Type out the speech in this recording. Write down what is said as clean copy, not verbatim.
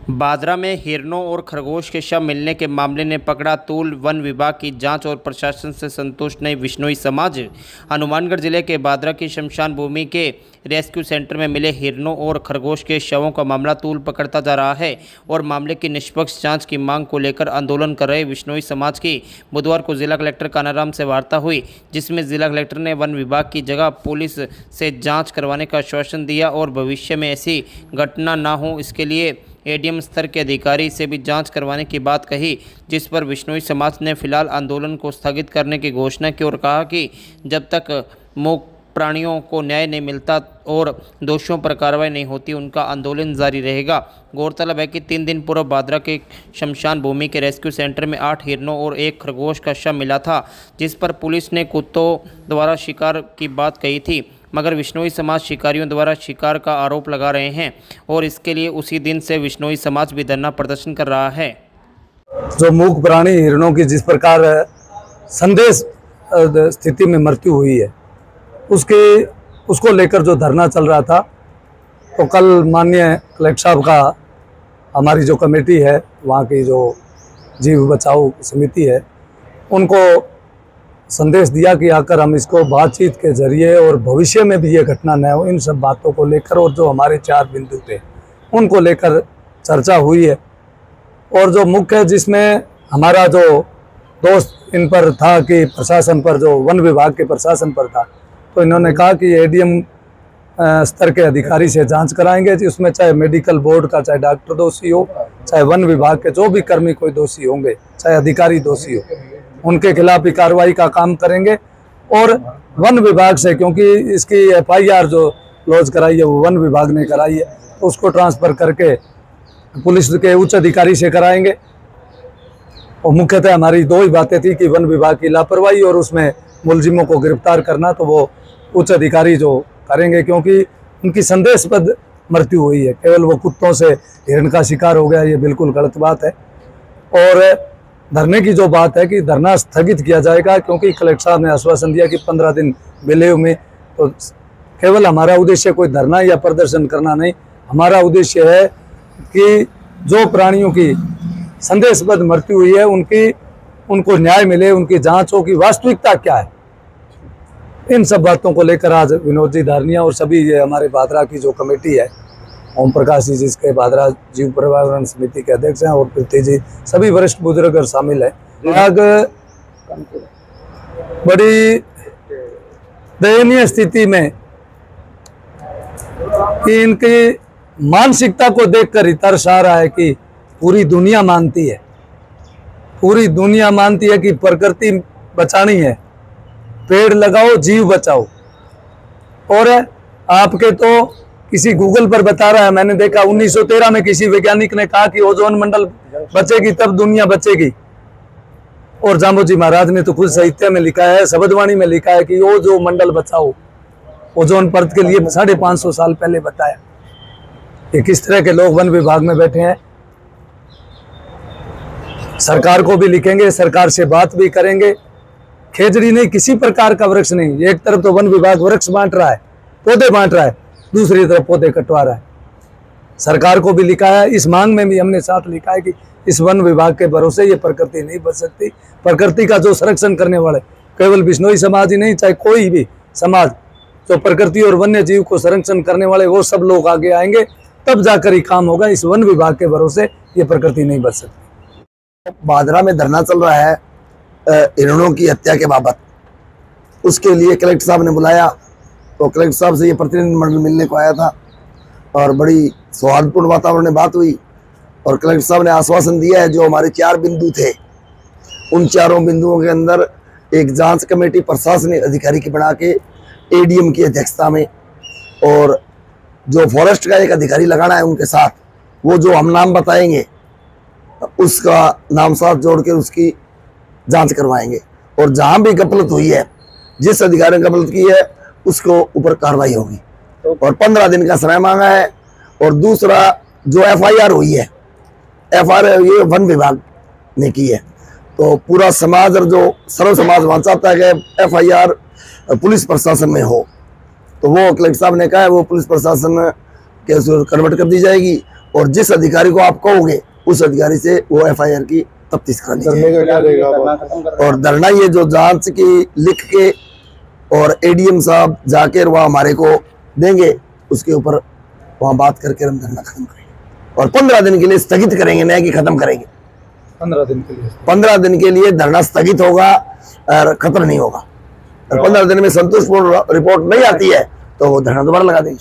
बादरा में हिरणों और खरगोश के शव मिलने के मामले ने पकड़ा तूल। वन विभाग की जांच और प्रशासन से संतुष्ट नहीं बिश्नोई समाज। हनुमानगढ़ जिले के बादरा की शमशान भूमि के रेस्क्यू सेंटर में मिले हिरणों और खरगोश के शवों का मामला तूल पकड़ता जा रहा है और मामले की निष्पक्ष जांच की मांग को लेकर आंदोलन कर रहे बिश्नोई समाज की बुधवार को जिला कलेक्टर कानाराम से वार्ता हुई, जिसमें जिला कलेक्टर ने वन विभाग की जगह पुलिस से जाँच करवाने का आश्वासन दिया और भविष्य में ऐसी घटना न हो इसके लिए एडीएम स्तर के अधिकारी से भी जांच करवाने की बात कही, जिस पर बिश्नोई समाज ने फिलहाल आंदोलन को स्थगित करने की घोषणा की और कहा कि जब तक मूक प्राणियों को न्याय नहीं मिलता और दोषियों पर कार्रवाई नहीं होती उनका आंदोलन जारी रहेगा। गौरतलब है कि 3 दिन पूर्व बादरा के शमशान भूमि के रेस्क्यू सेंटर में 8 हिरणों और 1 खरगोश का शव मिला था, जिस पर पुलिस ने कुत्तों द्वारा शिकार की बात कही थी, मगर बिश्नोई समाज शिकारियों द्वारा शिकार का आरोप लगा रहे हैं और इसके लिए उसी दिन से बिश्नोई समाज भी धरना प्रदर्शन कर रहा है। जो मूक प्राणी हिरणों की जिस प्रकार संदेश स्थिति में मृत्यु हुई है उसको लेकर जो धरना चल रहा था, तो कल माननीय कलेक्टर साहब का हमारी जो कमेटी है वहाँ की जो जीव बचाओ समिति है उनको संदेश दिया कि आकर हम इसको बातचीत के जरिए और भविष्य में भी ये घटना न हो, इन सब बातों को लेकर और जो हमारे 4 बिंदु थे उनको लेकर चर्चा हुई है। और जो मुख्य जिसमें हमारा जो दोस्त इन पर था कि प्रशासन पर, जो वन विभाग के प्रशासन पर था, तो इन्होंने कहा कि एडीएम स्तर के अधिकारी से जांच कराएंगे, उसमें चाहे मेडिकल बोर्ड का, चाहे डॉक्टर दोषी हो, चाहे वन विभाग के जो भी कर्मी कोई दोषी होंगे, चाहे अधिकारी दोषी हो, उनके खिलाफ भी कार्रवाई का काम करेंगे। और वन विभाग से, क्योंकि इसकी एफआईआर जो लॉन्च कराई है वो वन विभाग ने कराई है, तो उसको ट्रांसफ़र करके पुलिस के उच्च अधिकारी से कराएंगे। और मुख्यतः हमारी 2 ही बातें थी कि वन विभाग की लापरवाही और उसमें मुलजिमों को गिरफ्तार करना, तो वो उच्च अधिकारी जो करेंगे, क्योंकि उनकी संदेशबद्ध मृत्यु हुई है। केवल वो कुत्तों से हिरण का शिकार हो गया, ये बिल्कुल गलत बात है। और धरने की जो बात है कि धरना स्थगित किया जाएगा, क्योंकि कलेक्टर साहब ने आश्वासन दिया कि 15 दिन मिले में, तो केवल हमारा उद्देश्य कोई धरना या प्रदर्शन करना नहीं, हमारा उद्देश्य है कि जो प्राणियों की संदेशबद्ध मृत्यु हुई है उनको न्याय मिले, उनकी जांच हो कि वास्तविकता क्या है। इन सब बातों को लेकर आज विनोद जी धारनिया और सभी ये हमारे बादरा की जो कमेटी है, ओम प्रकाश जी जिसके बादरा जीव पर्यावरण समिति के अध्यक्ष हैं, और पृथ्वी जी, सभी वरिष्ठ बुजुर्ग शामिल हैं। आग बड़ी दयनीय स्थिति में कि इनकी मानसिकता को देखकर ही तरस आ रहा है कि पूरी दुनिया मानती है कि प्रकृति बचानी है, पेड़ लगाओ जीव बचाओ। और आपके तो किसी गूगल पर बता रहा है, मैंने देखा 1913 में किसी वैज्ञानिक ने कहा कि ओजोन मंडल बचेगी तब दुनिया बचेगी। और जाम्बोजी महाराज ने तो खुद साहित्य में लिखा है, शब्दवाणी में लिखा है कि वो जो मंडल बचाओ, ओजोन परत के लिए 550 साल पहले बताया। ये किस तरह के लोग वन विभाग में बैठे हैं। सरकार को भी लिखेंगे, सरकार से बात भी करेंगे। खेजड़ी नहीं, किसी प्रकार का वृक्ष नहीं। एक तरफ तो वन विभाग वृक्ष बांट रहा है, पौधे बांट रहा है, दूसरी तरफ पौधे कटवा रहा है। सरकार को भी लिखा है, इस मांग में भी हमने साथ लिखा है कि इस वन विभाग के भरोसे ये प्रकृति नहीं बच सकती। प्रकृति का जो संरक्षण करने वाले केवल बिश्नोई समाज ही नहीं, चाहे कोई भी समाज जो प्रकृति और वन्य जीव को संरक्षण करने वाले, वो सब लोग आगे आएंगे, तब जाकर ही काम होगा। इस वन विभाग के भरोसे ये प्रकृति नहीं बच सकती। बादरा में धरना चल रहा है हिरणों की हत्या के बाबत, उसके लिए कलेक्टर साहब ने बुलाया, तो कलेक्टर साहब से ये प्रतिनिधिमंडल मिलने को आया था और बड़ी सौहार्दपूर्ण वातावरण में बात हुई। और कलेक्टर साहब ने आश्वासन दिया है, जो हमारे 4 बिंदु थे उन 4 बिंदुओं के अंदर एक जांच कमेटी प्रशासनिक अधिकारी की बना के एडीएम की अध्यक्षता में, और जो फॉरेस्ट का एक अधिकारी लगाना है उनके साथ, वो जो हम नाम बताएंगे उसका नाम साथ जोड़ के उसकी जांच करवाएंगे। और जहां भी गफलत हुई है, जिस अधिकारी ने गफलत की है उसको ऊपर कार्रवाई होगी। और 15 दिन का समय मांगा है। और दूसरा, जो एफआईआर हुई है, एफआईआर ये वन विभाग ने की है, तो पूरा समाज और जो सर्व समाज वहां चाहता है कि एफआईआर पुलिस प्रशासन में हो, तो वो कलेक्टर साहब ने कहा है वो पुलिस प्रशासन के कन्वर्ट कर दी जाएगी और जिस अधिकारी को आप कहोगे उस अधिकारी से वो FIR की तफ्तीश करानी चाहिए। धरने का क्या रहेगा अब? और धरना ये जो जांच की लिख के और ADM साहब जाके वहाँ हमारे को देंगे, उसके ऊपर वहाँ बात करके हम धरना खत्म करेंगे और 15 दिन के लिए स्थगित करेंगे, नहीं कि खत्म करेंगे। 15 दिन के लिए 15 दिन के लिए धरना स्थगित होगा और खत्म नहीं होगा। और 15 दिन में संतोषपूर्ण रिपोर्ट नहीं आती है तो वो धरना दोबारा लगा देंगे।